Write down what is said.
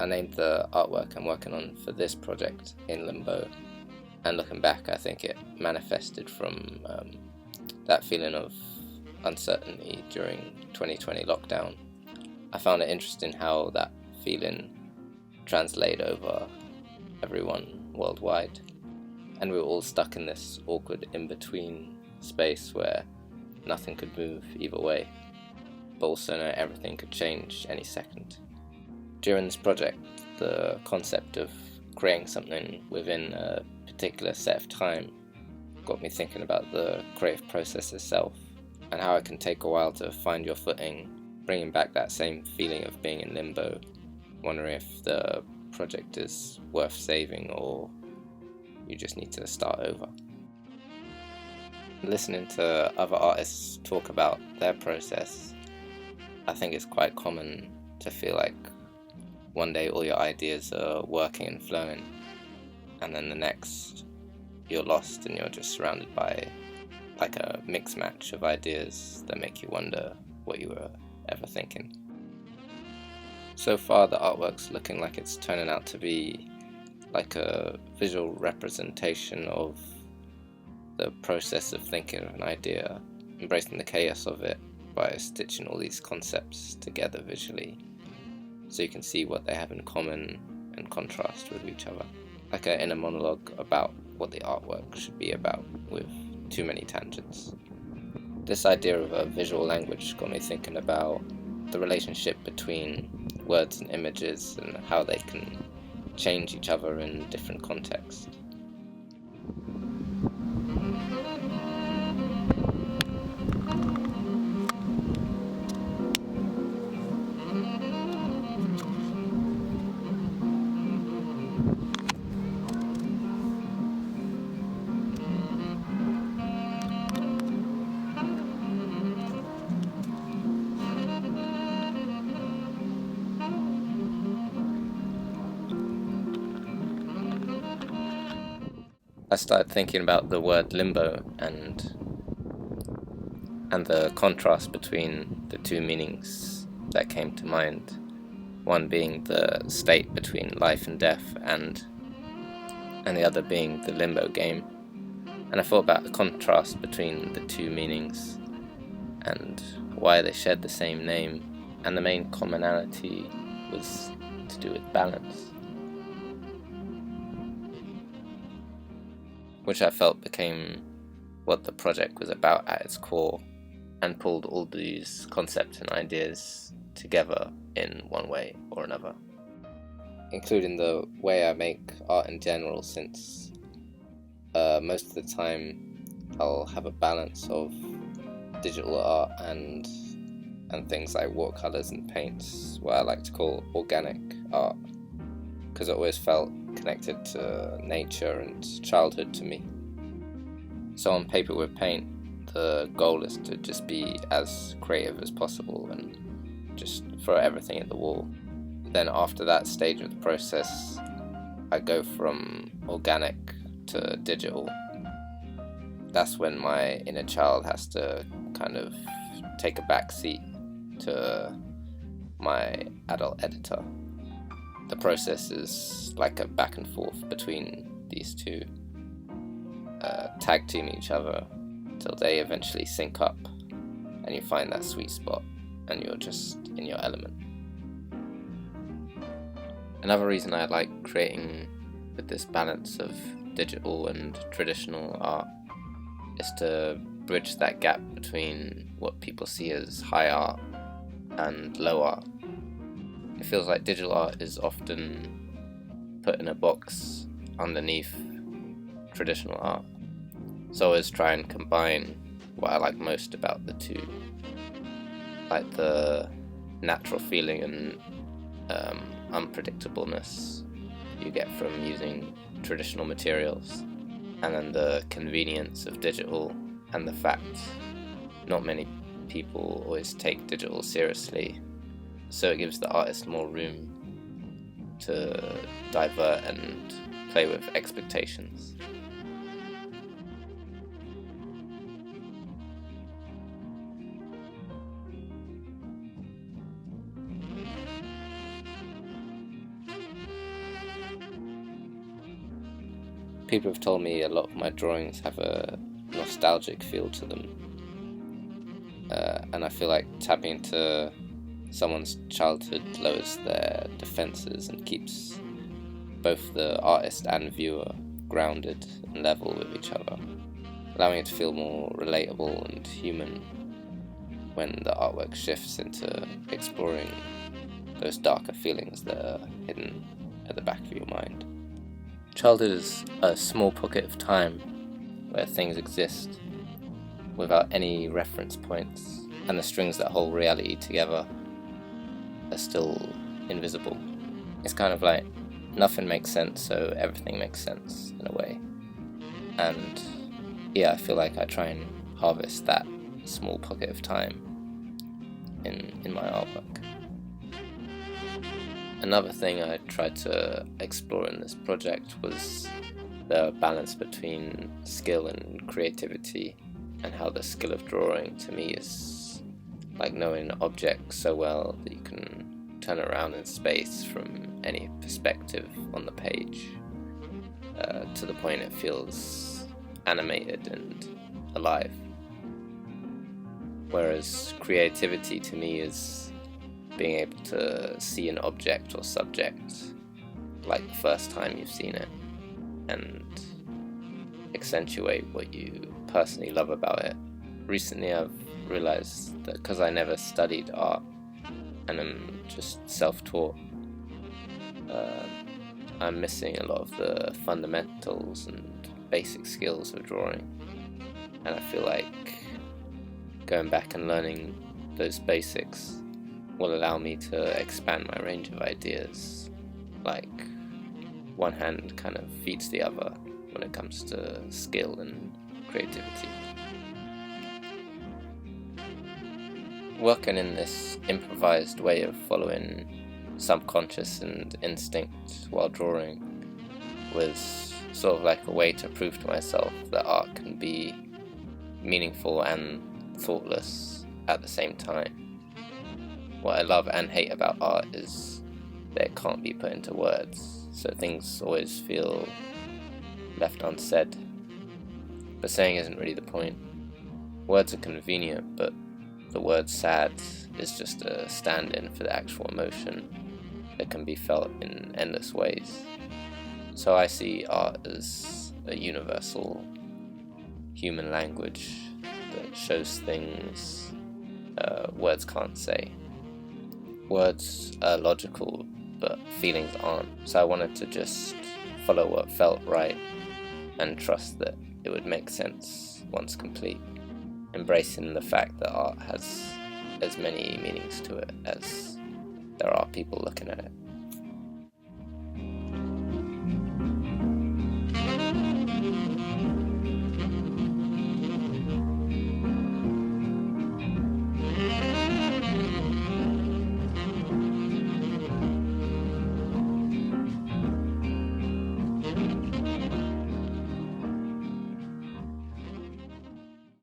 I named the artwork I'm working on for this project in Limbo, and looking back, I think it manifested from that feeling of uncertainty during 2020 lockdown. I found it interesting how that feeling translated over everyone worldwide, and we were all stuck in this awkward in-between space where nothing could move either way, but also know everything could change any second. During this project, the concept of creating something within a particular set of time got me thinking about the creative process itself and how it can take a while to find your footing, bringing back that same feeling of being in limbo, wondering if the project is worth saving or you just need to start over. Listening to other artists talk about their process, I think it's quite common to feel like one day all your ideas are working and flowing, and then the next you're lost and you're just surrounded by like a mixed match of ideas that make you wonder what you were ever thinking. So far the artwork's looking like it's turning out to be like a visual representation of the process of thinking of an idea, embracing the chaos of it by stitching all these concepts together visually, so you can see what they have in common and contrast with each other, like an inner monologue about what the artwork should be about, with too many tangents. This idea of a visual language got me thinking about the relationship between words and images and how they can change each other in different contexts. I started thinking about the word limbo and the contrast between the two meanings that came to mind. One being the state between life and death, and the other being the limbo game. And I thought about the contrast between the two meanings and why they shared the same name, and the main commonality was to do with balance, which I felt became what the project was about at its core, and pulled all these concepts and ideas together in one way or another, including the way I make art in general, since most of the time I'll have a balance of digital art and things like watercolors and paints, what I like to call organic art, because it always felt connected to nature and childhood to me. So on paper with paint, the goal is to just be as creative as possible and just throw everything at the wall. Then after that stage of the process, I go from organic to digital. That's when my inner child has to kind of take a back seat to my adult editor. The process is like a back and forth between these two, tag team each other till they eventually sync up and you find that sweet spot and you're just in your element. Another reason I like creating with this balance of digital and traditional art is to bridge that gap between what people see as high art and low art. It feels like digital art is often put in a box underneath traditional art. So I always try and combine what I like most about the two, like the natural feeling and unpredictableness you get from using traditional materials, and then the convenience of digital and the fact not many people always take digital seriously, so it gives the artist more room to divert and play with expectations. People have told me a lot of my drawings have a nostalgic feel to them, and I feel like tapping into someone's childhood lowers their defenses and keeps both the artist and viewer grounded and level with each other, allowing it to feel more relatable and human when the artwork shifts into exploring those darker feelings that are hidden at the back of your mind. Childhood is a small pocket of time where things exist without any reference points, and the strings that hold reality together are still invisible. It's kind of like nothing makes sense, so everything makes sense in a way. And yeah, I feel like I try and harvest that small pocket of time in my artwork. Another thing I tried to explore in this project was the balance between skill and creativity, and how the skill of drawing to me is like knowing an object so well that you can turn it around in space from any perspective on the page, to the point it feels animated and alive. Whereas creativity to me is being able to see an object or subject like the first time you've seen it and accentuate what you personally love about it. Recently I've realized that because I never studied art and I'm just self-taught, I'm missing a lot of the fundamentals and basic skills of drawing, and I feel like going back and learning those basics will allow me to expand my range of ideas. Like, one hand kind of feeds the other when it comes to skill and creativity. Working in this improvised way of following subconscious and instinct while drawing was sort of like a way to prove to myself that art can be meaningful and thoughtless at the same time. What I love and hate about art is that it can't be put into words, so things always feel left unsaid. But saying isn't really the point. Words are convenient, but the word sad is just a stand-in for the actual emotion that can be felt in endless ways. So I see art as a universal human language that shows things words can't say. Words are logical, but feelings aren't. So I wanted to just follow what felt right and trust that it would make sense once complete, embracing the fact that art has as many meanings to it as there are people looking at it.